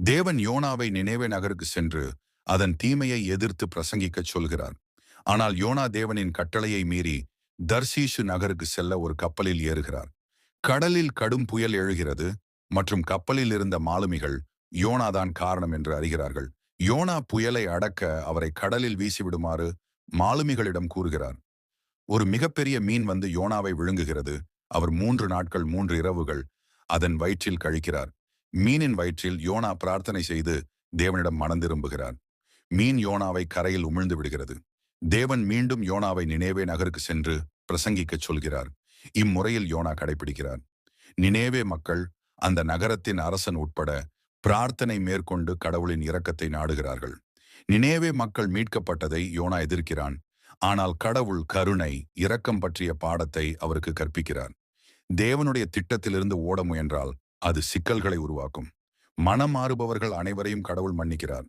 தேவன் யோனாவை நினேவே நகருக்கு சென்று அதன் தீமையை எதிர்த்து பிரசங்கிக்கச் சொல்கிறார். ஆனால் யோனா தேவனின் கட்டளையை மீறி தர்சீஷு நகருக்கு செல்ல ஒரு கப்பலில் ஏறுகிறார். கடலில் கடும் புயல் எழுகிறது மற்றும் கப்பலில் இருந்த மாலுமிகள் யோனாதான் காரணம் என்று அறிகிறார்கள். யோனா புயலை அடக்க அவரை கடலில் வீசிவிடுமாறு மாலுமிகளிடம் கூறுகிறார். ஒரு மிகப்பெரிய மீன் வந்து யோனாவை விழுங்குகிறது. அவர் 3 நாட்கள் 3 இரவுகள் அதன் வயிற்றில் கழிக்கிறார். மீனின் வயிற்றில் யோனா பிரார்த்தனை செய்து தேவனிடம் மனந்திரும்புகிறார். மீன் யோனாவை கரையில் உமிழ்ந்து விடுகிறது. தேவன் மீண்டும் யோனாவை நினேவே நகருக்கு சென்று பிரசங்கிக்கச் சொல்கிறார். இம்முறையில் யோனா கடைபிடிக்கிறார். நினேவே மக்கள் அந்த நகரத்தின் அரசன் உட்பட பிரார்த்தனை மேற்கொண்டு கடவுளின் இரக்கத்தை நாடுகிறார்கள். நினேவே மக்கள் மீட்கப்பட்டதை யோனா எதிர்க்கிறான். ஆனால் கடவுள் கருணை, இரக்கம் பற்றிய பாடத்தை அவருக்கு கற்பிக்கிறார். தேவனுடைய திட்டத்திலிருந்து ஓட முயன்றால் அது சிக்கல்களை உருவாக்கும். மனம் மாறுபவர்கள் அனைவரையும் கடவுள் மன்னிக்கிறார்.